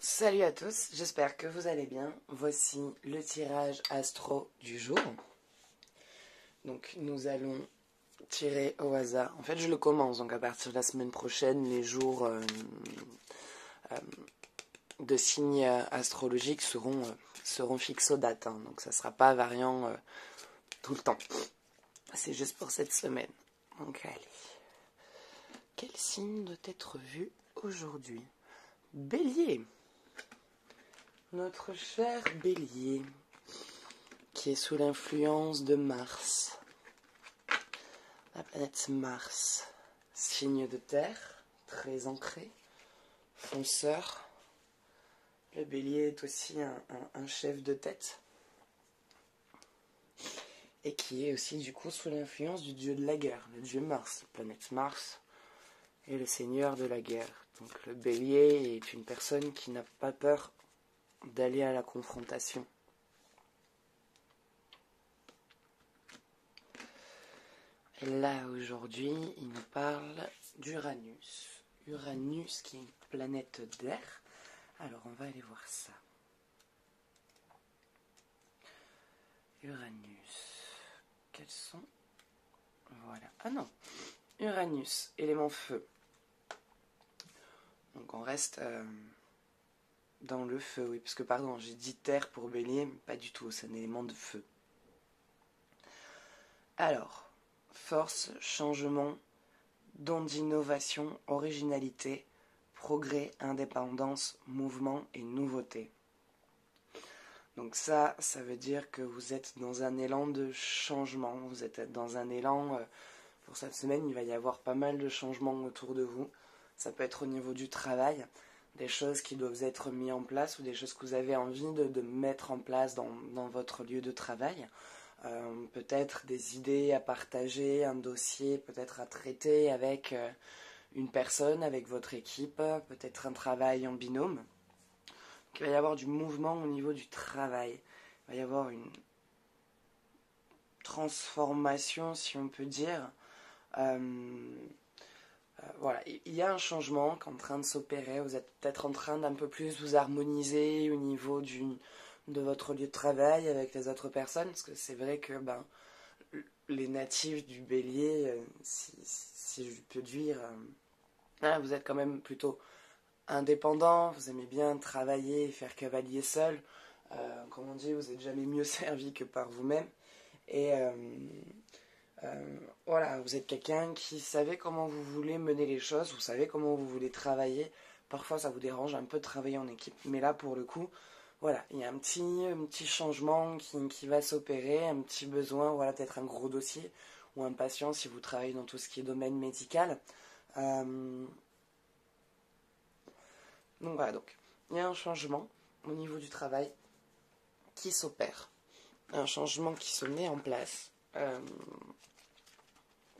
Salut à tous, j'espère que vous allez bien. Voici le tirage astro du jour. Donc nous allons tirer au hasard. En fait je le commence, donc à partir de la semaine prochaine, les jours de signes astrologiques seront fixes aux dates. Donc ça ne sera pas variant tout le temps. C'est juste pour cette semaine. Donc allez. Quel signe doit être vu aujourd'hui? Bélier. Notre cher Bélier, qui est sous l'influence de Mars. La planète Mars, signe de terre, très ancré, fonceur. Le Bélier est aussi un chef de tête. Et qui est aussi du coup sous l'influence du dieu de la guerre, le dieu Mars. La planète Mars est le seigneur de la guerre. Donc le Bélier est une personne qui n'a pas peur d'aller à la confrontation. Et là, aujourd'hui, il nous parle d'Uranus. Uranus, qui est une planète d'air. Alors, on va aller voir ça. Uranus. Quels sont... Voilà. Ah non. Uranus, élément feu. Donc, on reste... dans le feu, oui, parce que pardon, j'ai dit terre pour Bélier, mais pas du tout, c'est un élément de feu. Alors, force, changement, don d'innovation, originalité, progrès, indépendance, mouvement et nouveauté. Donc ça veut dire que vous êtes dans un élan de changement, vous êtes dans un élan, pour cette semaine, il va y avoir pas mal de changements autour de vous. Ça peut être au niveau du travail, des choses qui doivent être mises en place ou des choses que vous avez envie de mettre en place dans votre lieu de travail. Peut-être des idées à partager, un dossier peut-être à traiter avec une personne, avec votre équipe, peut-être un travail en binôme. Donc, il va y avoir du mouvement au niveau du travail. Il va y avoir une transformation, si on peut dire. Voilà, il y a un changement qui est en train de s'opérer. Vous êtes peut-être en train d'un peu plus vous harmoniser au niveau de votre lieu de travail avec les autres personnes. Parce que c'est vrai que les natifs du Bélier, si je peux dire, vous êtes quand même plutôt indépendant. Vous aimez bien travailler et faire cavalier seul. Comme on dit, vous n'êtes jamais mieux servi que par vous-même. Et... voilà, vous êtes quelqu'un qui savait comment vous voulez mener les choses, vous savez comment vous voulez travailler. Parfois, ça vous dérange un peu de travailler en équipe, mais là, pour le coup, voilà, il y a un petit changement qui va s'opérer, un petit besoin, voilà, peut-être un gros dossier ou un patient si vous travaillez dans tout ce qui est domaine médical. Donc voilà, donc il y a un changement au niveau du travail qui s'opère, un changement qui se met en place.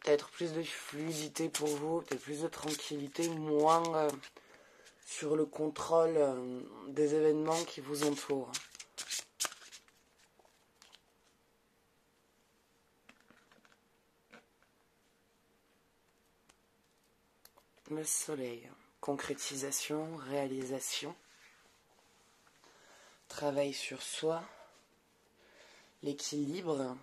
Peut-être plus de fluidité pour vous, peut-être plus de tranquillité, moins sur le contrôle des événements qui vous entourent. Le soleil, concrétisation, réalisation, travail sur soi, l'équilibre.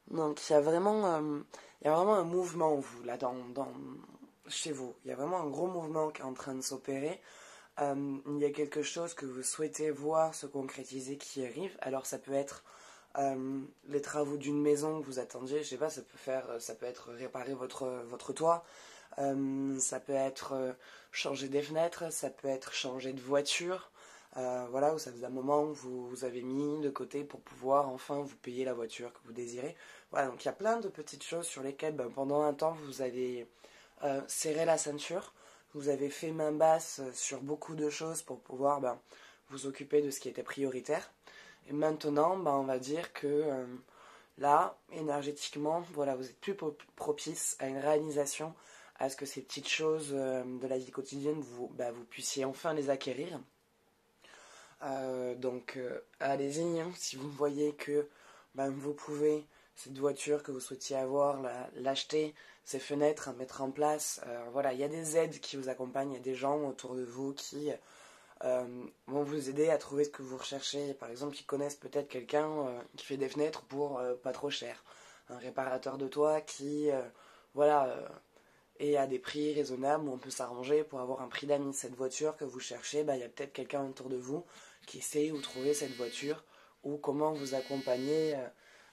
Donc il y a vraiment un mouvement en vous, là, chez vous. Il y a vraiment un gros mouvement qui est en train de s'opérer. Il y a quelque chose que vous souhaitez voir se concrétiser qui arrive. Alors ça peut être les travaux d'une maison que vous attendiez, je sais pas, ça peut être réparer votre toit, ça peut être changer des fenêtres, ça peut être changer de voiture. Voilà, où ça faisait un moment que vous avez mis de côté pour pouvoir enfin vous payer la voiture que vous désirez. Voilà, donc il y a plein de petites choses sur lesquelles pendant un temps vous avez serré la ceinture, vous avez fait main basse sur beaucoup de choses pour pouvoir vous occuper de ce qui était prioritaire. Et maintenant, on va dire que là, énergétiquement, voilà, vous êtes plus propice à une réalisation, à ce que ces petites choses de la vie quotidienne, vous puissiez enfin les acquérir. Donc allez-y, hein, si vous voyez que vous pouvez, cette voiture que vous souhaitiez avoir, l'acheter, ces fenêtres à mettre en place, voilà, il y a des aides qui vous accompagnent, il y a des gens autour de vous qui vont vous aider à trouver ce que vous recherchez. Par exemple, ils connaissent peut-être quelqu'un qui fait des fenêtres pour pas trop cher. Un réparateur de toit qui, voilà, est à des prix raisonnables où on peut s'arranger pour avoir un prix d'amis. Cette voiture que vous cherchez, il y a peut-être quelqu'un autour de vous qui sait où trouver cette voiture ou comment vous accompagner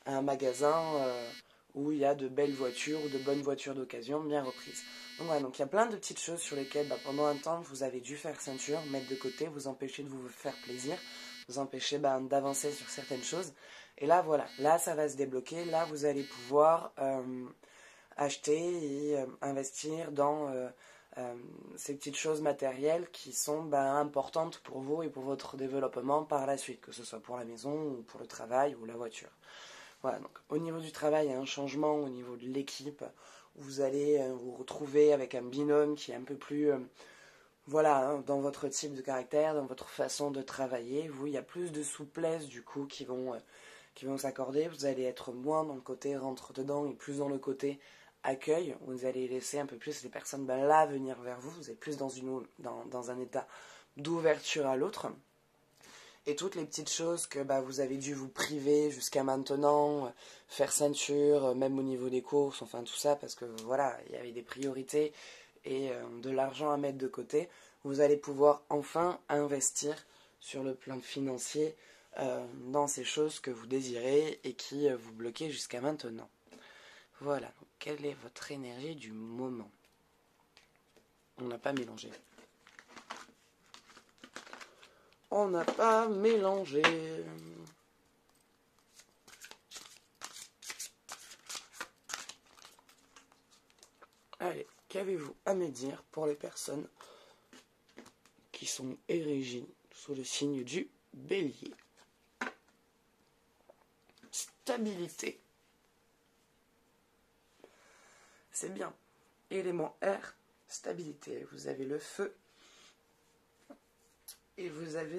à un magasin où il y a de belles voitures ou de bonnes voitures d'occasion bien reprises. Donc voilà, donc il y a plein de petites choses sur lesquelles pendant un temps vous avez dû faire ceinture, mettre de côté, vous empêcher de vous faire plaisir, vous empêcher d'avancer sur certaines choses. Et là voilà, là ça va se débloquer, là vous allez pouvoir acheter et investir dans ces petites choses matérielles qui sont importantes pour vous et pour votre développement par la suite, que ce soit pour la maison ou pour le travail ou la voiture. Voilà, donc au niveau du travail, il y a un changement au niveau de l'équipe. Vous allez vous retrouver avec un binôme qui est un peu plus, dans votre type de caractère, dans votre façon de travailler. Il y a plus de souplesse du coup qui vont s'accorder. Vous allez être moins dans le côté rentre-dedans et plus dans le côté accueil. Vous allez laisser un peu plus les personnes là venir vers vous. Vous êtes plus dans un état d'ouverture à l'autre. Et toutes les petites choses que vous avez dû vous priver jusqu'à maintenant, faire ceinture, même au niveau des courses, enfin tout ça, parce que voilà, il y avait des priorités et de l'argent à mettre de côté, vous allez pouvoir enfin investir sur le plan financier dans ces choses que vous désirez et qui vous bloquaient jusqu'à maintenant. Voilà, donc quelle est votre énergie du moment? On n'a pas mélangé. On n'a pas mélangé. Allez, qu'avez-vous à me dire pour les personnes qui sont érigées sous le signe du bélier? Stabilité. C'est bien. Élément R, stabilité. Vous avez le feu. Et vous avez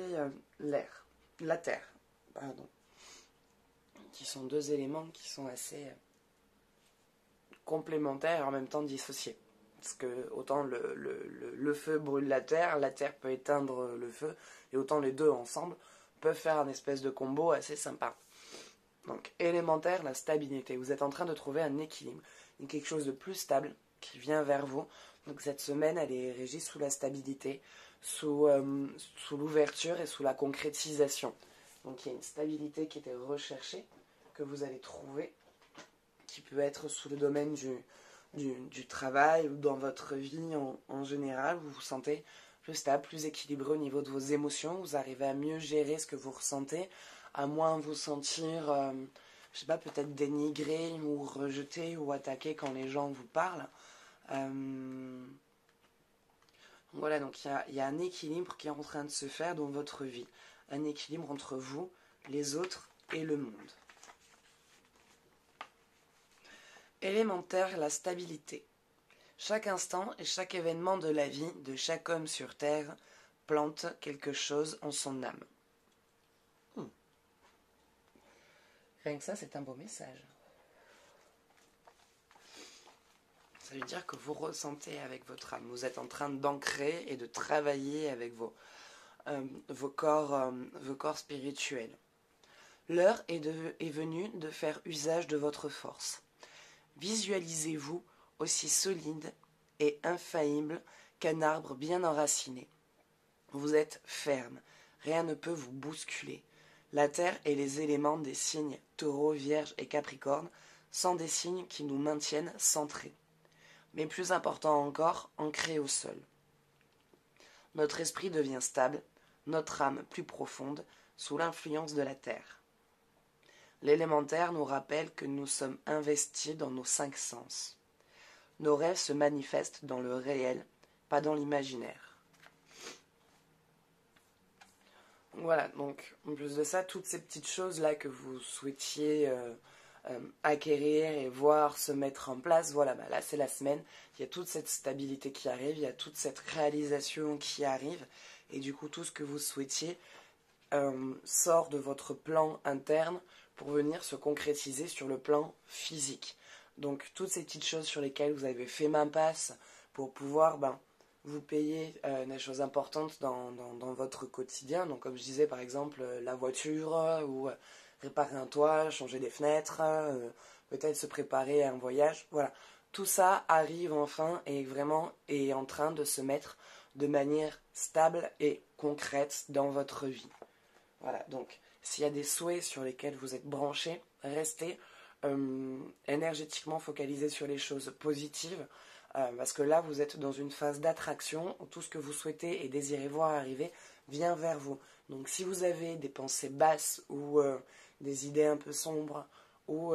l'air, la terre, pardon, qui sont deux éléments qui sont assez complémentaires et en même temps dissociés. Parce que autant le feu brûle la terre peut éteindre le feu, et autant les deux ensemble peuvent faire un espèce de combo assez sympa. Donc élémentaire, la stabilité. Vous êtes en train de trouver un équilibre, quelque chose de plus stable qui vient vers vous. Donc cette semaine, elle est régie sous la stabilité, sous l'ouverture et sous la concrétisation. Donc il y a une stabilité qui était recherchée, que vous allez trouver, qui peut être sous le domaine du travail ou dans votre vie en général. Vous vous sentez plus stable, plus équilibré au niveau de vos émotions. Vous arrivez à mieux gérer ce que vous ressentez, à moins vous sentir, peut-être dénigré ou rejeté ou attaqué quand les gens vous parlent. Voilà, donc il y a un équilibre qui est en train de se faire dans votre vie. Un équilibre entre vous, les autres et le monde. Élémentaire, la stabilité. Chaque instant et chaque événement de la vie de chaque homme sur Terre plante quelque chose en son âme. Rien que ça, c'est un beau message. Ça veut dire que vous ressentez avec votre âme. Vous êtes en train d'ancrer et de travailler avec vos corps spirituels. L'heure est venue de faire usage de votre force. Visualisez-vous aussi solide et infaillible qu'un arbre bien enraciné. Vous êtes ferme, rien ne peut vous bousculer. La terre et les éléments des signes Taureau, Vierge et Capricorne sont des signes qui nous maintiennent centrés. Mais plus important encore, ancrés au sol. Notre esprit devient stable, notre âme plus profonde, sous l'influence de la terre. L'élémentaire nous rappelle que nous sommes investis dans nos 5 sens. Nos rêves se manifestent dans le réel, pas dans l'imaginaire. Voilà, donc en plus de ça, toutes ces petites choses-là que vous souhaitiez acquérir et voir se mettre en place, voilà, là c'est la semaine, il y a toute cette stabilité qui arrive, il y a toute cette réalisation qui arrive, et du coup tout ce que vous souhaitiez sort de votre plan interne pour venir se concrétiser sur le plan physique. Donc toutes ces petites choses sur lesquelles vous avez fait main passe pour pouvoir vous payez des choses importantes dans votre quotidien. Donc comme je disais par exemple la voiture ou réparer un toit, changer des fenêtres, peut-être se préparer à un voyage. Voilà, tout ça arrive enfin et vraiment est en train de se mettre de manière stable et concrète dans votre vie. Voilà, donc s'il y a des souhaits sur lesquels vous êtes branchés, restez énergétiquement focalisé sur les choses positives. Parce que là, vous êtes dans une phase d'attraction où tout ce que vous souhaitez et désirez voir arriver vient vers vous. Donc si vous avez des pensées basses ou des idées un peu sombres ou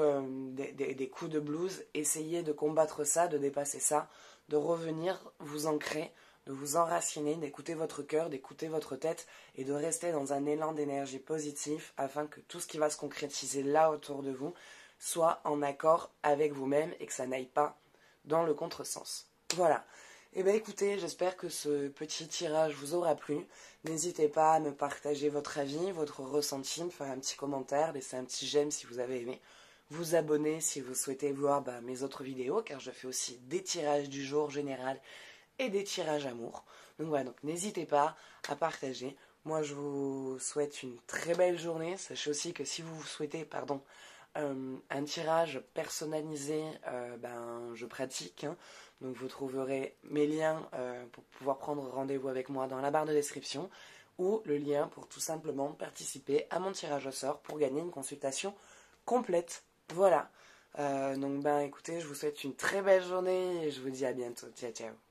des coups de blues, essayez de combattre ça, de dépasser ça, de revenir vous ancrer, de vous enraciner, d'écouter votre cœur, d'écouter votre tête et de rester dans un élan d'énergie positif afin que tout ce qui va se concrétiser là autour de vous soit en accord avec vous-même et que ça n'aille pas dans le contresens. Voilà. Eh bien écoutez, j'espère que ce petit tirage vous aura plu. N'hésitez pas à me partager votre avis, votre ressenti, me faire un petit commentaire, laisser un petit j'aime si vous avez aimé. Vous abonner si vous souhaitez voir mes autres vidéos, car je fais aussi des tirages du jour général et des tirages amour. Donc voilà, donc n'hésitez pas à partager. Moi je vous souhaite une très belle journée. Sachez aussi que si vous souhaitez, un tirage personnalisé, je pratique. Hein. Donc vous trouverez mes liens pour pouvoir prendre rendez-vous avec moi dans la barre de description ou le lien pour tout simplement participer à mon tirage au sort pour gagner une consultation complète. Voilà. Donc écoutez, je vous souhaite une très belle journée et je vous dis à bientôt. Ciao ciao.